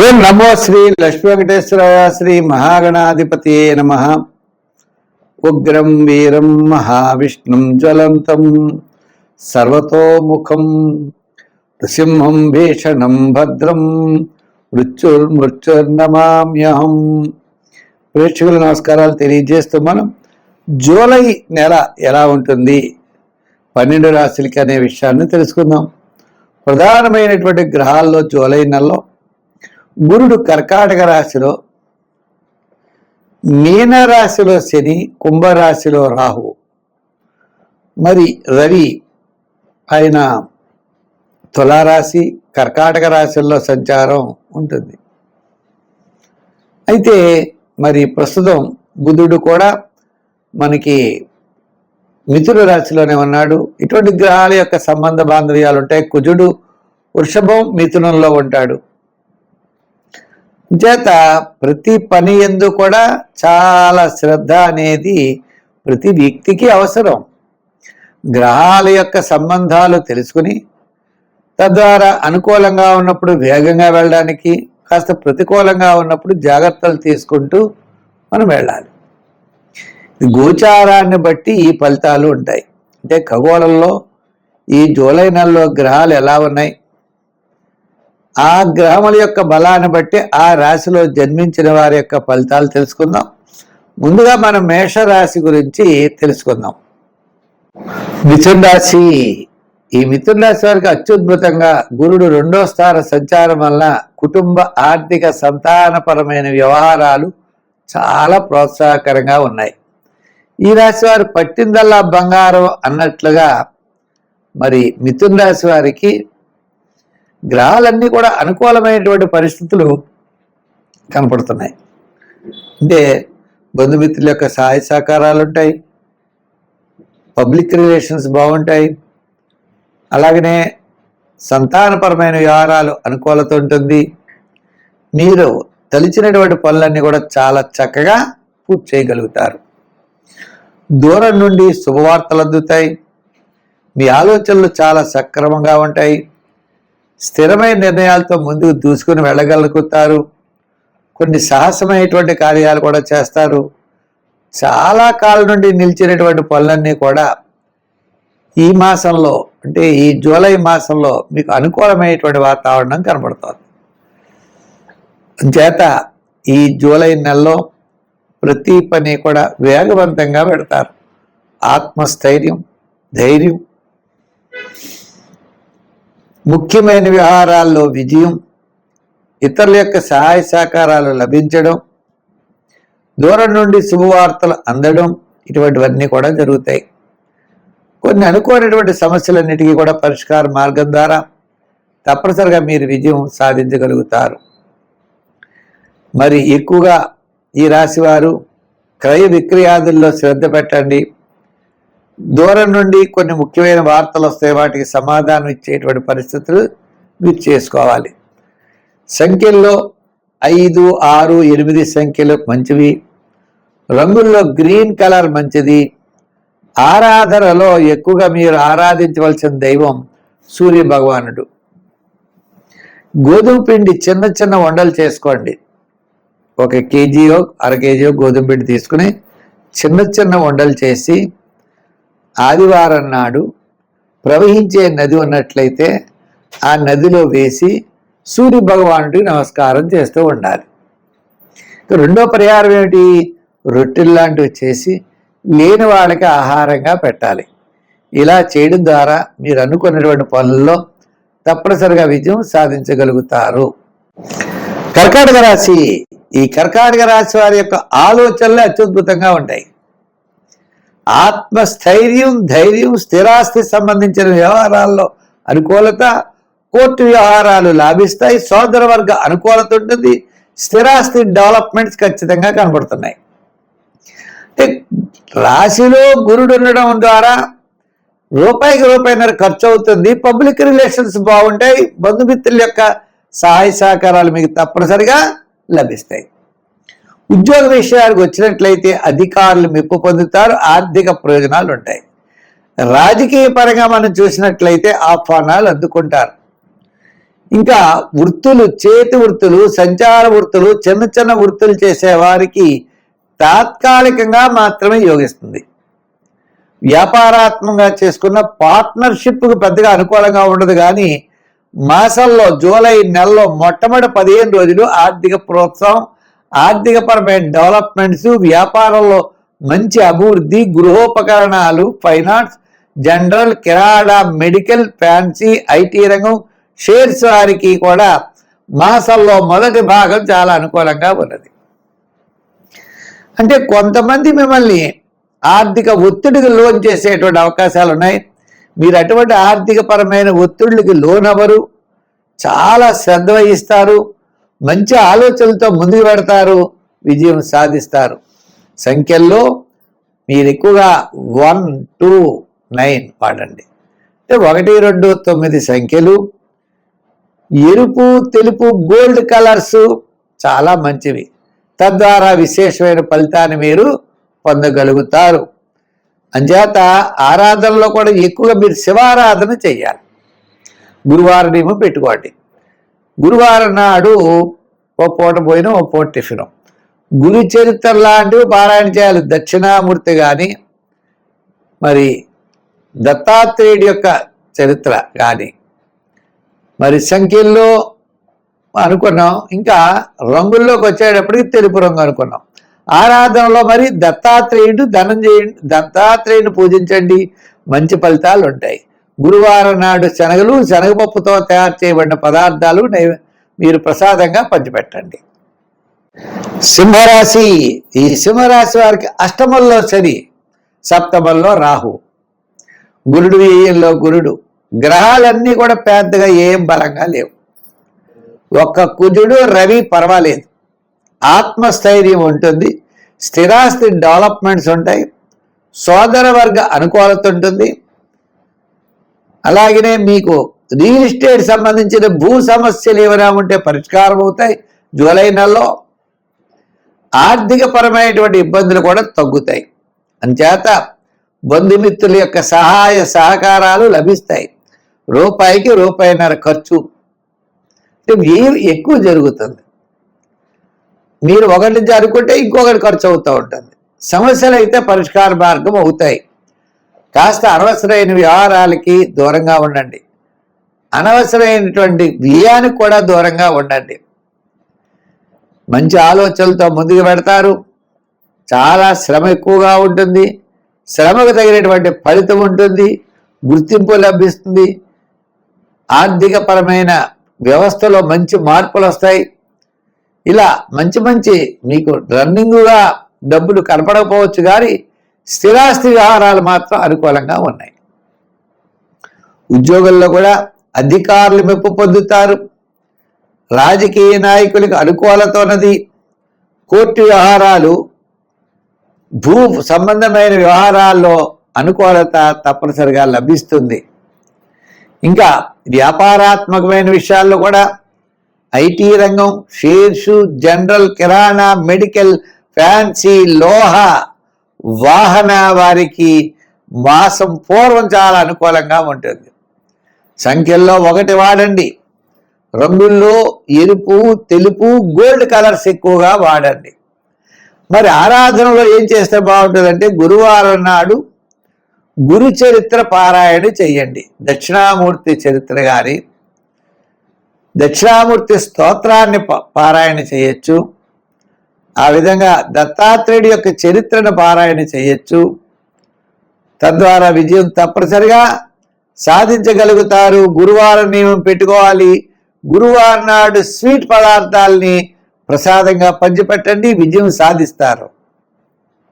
ఓం నమో శ్రీ లక్ష్మీ వెంకటేశ్వరాయ శ్రీ మహాగణాధిపతి నమః. ఉగ్రం వీరం మహావిష్ణుం జ్వలంతం సర్వతోముఖం నృసింహం భీషణం భద్రం మృత్యుర్నమామ్యహం. ప్రేక్షకుల నమస్కారాలు తెలియజేస్తూ మనం జూలై నెల ఎలా ఉంటుంది 12 రాశులకి అనే విషయాన్ని తెలుసుకుందాం. ప్రధానమైనటువంటి గ్రహాల్లో జూలై నెలలో గురుడు కర్కాటక రాశిలో, మీనరాశిలో శని, కుంభరాశిలో రాహు, మరి రవి ఆయన తులారాశి కర్కాటక రాశుల్లో సంచారం ఉంటుంది. అయితే మరి ప్రస్తుతం బుధుడు కూడా మనకి మిథున రాశిలోనే ఉన్నాడు. ఇటువంటి గ్రహాల యొక్క సంబంధ బాంధవ్యాలు ఉంటాయి. కుజుడు వృషభం మిథునంలో ఉంటాడు. చేత ప్రతి పని యందు కూడా చాలా శ్రద్ధ అనేది ప్రతి వ్యక్తికి అవసరం. గ్రహాల యొక్క సంబంధాలు తెలుసుకుని తద్వారా అనుకూలంగా ఉన్నప్పుడు వేగంగా వెళ్ళడానికి, కాస్త ప్రతికూలంగా ఉన్నప్పుడు జాగ్రత్తలు తీసుకుంటూ మనం వెళ్ళాలి. గోచారాన్ని బట్టి ఈ ఫలితాలు ఉంటాయి. అంటే ఖగోళంలో ఈ జూలై నెలలో గ్రహాలు ఎలా ఉన్నాయి, ఆ గ్రహముల యొక్క బలాన్ని బట్టి ఆ రాశిలో జన్మించిన వారి యొక్క ఫలితాలు తెలుసుకుందాం. ముందుగా మనం మేషరాశి గురించి తెలుసుకుందాం. మిథున రాశి. ఈ మిథున రాశి వారికి అత్యద్భుతంగా గురుడు 2వ స్థాన సంచారం వల్ల కుటుంబ ఆర్థిక సంతానపరమైన వ్యవహారాలు చాలా ప్రోత్సాహకరంగా ఉన్నాయి. ఈ రాశి వారు పట్టిందల్లా బంగారం అన్నట్లుగా మరి మిథున రాశి వారికి గ్రహాలన్నీ కూడా అనుకూలమైనటువంటి పరిస్థితులు కనపడుతున్నాయి. అంటే బంధుమిత్రుల యొక్క సహాయ సహకారాలు ఉంటాయి, పబ్లిక్ రిలేషన్స్ బాగుంటాయి, అలాగనే సంతానపరమైన వ్యవహారాలు అనుకూలత ఉంటుంది. మీరు తలిచినటువంటి పనులన్నీ కూడా చాలా చక్కగా పూర్తి చేయగలుగుతారు. దూరం నుండి శుభవార్తలు అందుతాయి. మీ ఆలోచనలు చాలా సక్రమంగా ఉంటాయి. స్థిరమైన నిర్ణయాలతో ముందుకు దూసుకుని వెళ్ళగలుగుతారు. కొన్ని సాహసమైనటువంటి కార్యాలు కూడా చేస్తారు. చాలా కాలం నుండి నిలిచినటువంటి పనులన్నీ కూడా ఈ మాసంలో, అంటే ఈ జూలై మాసంలో మీకు అనుకూలమైనటువంటి వాతావరణం కనబడుతుంది. చేత ఈ జూలై నెలలో ప్రతి పని కూడా వేగవంతంగా పెడతారు. ఆత్మస్థైర్యం, ధైర్యం, ముఖ్యమైన వ్యవహారాల్లో విజయం, ఇతరుల యొక్క సహాయ సహకారాలు లభించడం, దూరం నుండి శుభవార్తలు అందడం, ఇటువంటివన్నీ కూడా జరుగుతాయి. కొన్ని అనుకోనటువంటి సమస్యలన్నిటికీ కూడా పరిష్కార మార్గం ద్వారా తప్పనిసరిగా మీరు విజయం సాధించగలుగుతారు. మరి ఎక్కువగా ఈ రాశివారు క్రయ విక్రయాదుల్లో శ్రద్ధ పెట్టండి. దూరం నుండి కొన్ని ముఖ్యమైన వార్తలు వస్తాయి, వాటికి సమాధానం ఇచ్చేటువంటి పరిస్థితులు మీరు చేసుకోవాలి. సంఖ్యల్లో 5, 6, 8 సంఖ్యలు మంచివి. రంగుల్లో గ్రీన్ కలర్ మంచిది. ఆరాధనలో ఎక్కువగా మీరు ఆరాధించవలసిన దైవం సూర్య భగవానుడు. గోధుమ పిండి చిన్న చిన్న వండలు చేసుకోండి. 1 కేజీయో 1/2 కేజీయో గోధుమ పిండి తీసుకుని చిన్న చిన్న వండలు చేసి ఆదివారం నాడు ప్రవహించే నది ఉన్నట్లయితే ఆ నదిలో వేసి సూర్య భగవానుడికి నమస్కారం చేస్తూ ఉండాలి. రెండో పరిహారం ఏమిటి? రొట్టెలు లాంటివి చేసి లేని వాళ్ళకి ఆహారంగా పెట్టాలి. ఇలా చేయడం ద్వారా మీరు అనుకున్నటువంటి పనుల్లో తప్పనిసరిగా విజయం సాధించగలుగుతారు. కర్కాటక రాశి. ఈ కర్కాటక రాశి వారి యొక్క ఆలోచనలు అత్యద్భుతంగా ఉంటాయి. ఆత్మస్థైర్యం, ధైర్యం, స్థిరాస్తి సంబంధించిన వ్యవహారాల్లో అనుకూలత, కోర్టు వ్యవహారాలు లాభిస్తాయి. సోదర వర్గ అనుకూలత ఉంటుంది. స్థిరాస్తి డెవలప్మెంట్స్ ఖచ్చితంగా కనబడుతున్నాయి. అంటే రాశిలో గురుడు ఉండడం ద్వారా రూపాయికి రూపాయిన్నర ఖర్చు అవుతుంది. పబ్లిక్ రిలేషన్స్ బాగుంటాయి. బంధుమిత్రుల యొక్క సహాయ సహకారాలు మీకు తప్పనిసరిగా లభిస్తాయి. ఉద్యోగ విషయానికి వచ్చినట్లయితే అధికారులు మెప్పు పొందుతారు. ఆర్థిక ప్రయోజనాలు ఉంటాయి. రాజకీయ పరంగా మనం చూసినట్లయితే ఆహ్వానాలు అందుకుంటారు. ఇంకా వృత్తులు, చేతి వృత్తులు, సంచార వృత్తులు, చిన్న చిన్న వృత్తులు చేసేవారికి తాత్కాలికంగా మాత్రమే యోగిస్తుంది. వ్యాపారాత్మకంగా చేసుకున్న పార్ట్నర్షిప్కు పెద్దగా అనుకూలంగా ఉండదు. కానీ మాసంలో జూలై నెలలో మొట్టమొదటి 15 రోజులు ఆర్థిక ప్రోత్సాహం, ఆర్థికపరమైన డెవలప్మెంట్స్, వ్యాపారంలో మంచి అభివృద్ధి, గృహోపకరణాలు, ఫైనాన్స్, జనరల్, కిరాణా, మెడికల్, ఫ్యాన్సీ, ఐటీ రంగం, షేర్స్ వారికి కూడా మాసంలో మొదటి భాగం చాలా అనుకూలంగా ఉన్నది. అంటే కొంతమంది మిమ్మల్ని ఆర్థిక ఒత్తిడికి లోన్ చేసేటువంటి అవకాశాలు ఉన్నాయి. మీరు అటువంటి ఆర్థికపరమైన ఒత్తిడికి లోనవరు, చాలా శ్రద్ధ వహిస్తారు, మంచి ఆలోచనలతో ముందుకు పెడతారు, విజయం సాధిస్తారు. సంఖ్యల్లో మీరు ఎక్కువగా 1, 2, 9 వాడండి. అంటే 1, 2, 9 సంఖ్యలు, ఎరుపు, తెలుపు, గోల్డ్ కలర్స్ చాలా మంచివి. తద్వారా విశేషమైన ఫలితాన్ని మీరు పొందగలుగుతారు. అంచేత ఆరాధనలో కూడా ఎక్కువగా మీరు శివారాధన చేయాలి. గురువారం నియమం పెట్టుకోండి. గురువారం నాడు ఓ పూట పోయిన ఓ పూట టిఫిన్, గురు చరిత్ర లాంటివి పారాయణ చేయాలి. దక్షిణామూర్తి కానీ, మరి దత్తాత్రేయుడి యొక్క చరిత్ర కానీ, మరి సంఖ్యల్లో అనుకున్నాం. ఇంకా రంగుల్లోకి వచ్చేటప్పటికి తెలుపు రంగు అనుకున్నాం. ఆరాధనలో మరి దత్తాత్రేయుడు పూజించండి, మంచి ఫలితాలు ఉంటాయి. గురువారం నాడు శనగలు, శనగపప్పుతో తయారు చేయబడిన పదార్థాలు మీరు ప్రసాదంగా పంచిపెట్టండి. సింహరాశి. ఈ సింహరాశి వారికి అష్టమంలో శని, సప్తమంలో రాహు, గురుడు వ్యయంలో గురుడు. గ్రహాలన్నీ కూడా పెద్దగా ఏం బలంగా లేవు. ఒక్క కుజుడు, రవి పర్వాలేదు, ఆత్మస్థైర్యం ఉంటుంది, స్థిరాస్తి డెవలప్మెంట్స్ ఉంటాయి, సోదర వర్గ అనుకూలత ఉంటుంది. అలాగనే మీకు రియల్ ఎస్టేట్ సంబంధించిన భూ సమస్యలు ఏమైనా ఉంటే పరిష్కారం అవుతాయి. జూలై నెలలో ఆర్థికపరమైనటువంటి ఇబ్బందులు కూడా తగ్గుతాయి. అంచేత బంధుమిత్రుల యొక్క సహాయ సహకారాలు లభిస్తాయి. రూపాయికి రూపాయిన్నర ఖర్చు ఎక్కువ జరుగుతుంది. మీరు ఒకటి నుంచి అనుకుంటే ఇంకొకటి ఖర్చు అవుతూ ఉంటుంది. సమస్యలు అయితే పరిష్కార మార్గం అవుతాయి. కాస్త అనవసరమైన వ్యవహారాలకి దూరంగా ఉండండి. అనవసరమైనటువంటి వ్యయానికి కూడా దూరంగా ఉండండి. మంచి ఆలోచనలతో ముందుకు పెడతారు. చాలా శ్రమ ఎక్కువగా ఉంటుంది. శ్రమకు తగినటువంటి ఫలితం ఉంటుంది, గుర్తింపు లభిస్తుంది. ఆర్థికపరమైన వ్యవస్థలో మంచి మార్పులు వస్తాయి. ఇలా మంచి మీకు రన్నింగుగా డబ్బులు కనపడకపోవచ్చు, కానీ స్థిరాస్తి వ్యవహారాలు మాత్రం అనుకూలంగా ఉన్నాయి. ఉద్యోగుల్లో కూడా అధికారులు మెప్పు పొందుతారు. రాజకీయ నాయకులకు అనుకూలత ఉన్నది. కోర్టు వ్యవహారాలు, భూ సంబంధమైన వ్యవహారాల్లో అనుకూలత తప్పనిసరిగా లభిస్తుంది. ఇంకా వ్యాపారాత్మకమైన విషయాల్లో కూడా ఐటీ రంగం, షేర్సు, జనరల్, కిరాణా, మెడికల్, ఫ్యాన్సీ, లోహ, వాహన వారికి మాసం పూర్వం చాలా అనుకూలంగా ఉంటుంది. సంఖ్యల్లో 1 వాడండి. రంగుల్లో ఎరుపు, తెలుపు, గోల్డ్ కలర్స్ ఎక్కువగా వాడండి. మరి ఆరాధనలో ఏం చేస్తే బాగుంటుందంటే గురువారం నాడు గురు చరిత్ర పారాయణ చెయ్యండి. దక్షిణామూర్తి చరిత్ర కానీ, దక్షిణామూర్తి స్తోత్రాన్ని పారాయణ చేయొచ్చు. ఆ విధంగా దత్తాత్రేయుడి యొక్క చరిత్రను పారాయణ చేయొచ్చు. తద్వారా విజయం తప్పనిసరిగా సాధించగలుగుతారు. గురువారం నియమం పెట్టుకోవాలి. గురువారం నాడు స్వీట్ పదార్థాలని ప్రసాదంగా పంచిపెట్టండి, విజయం సాధిస్తారు.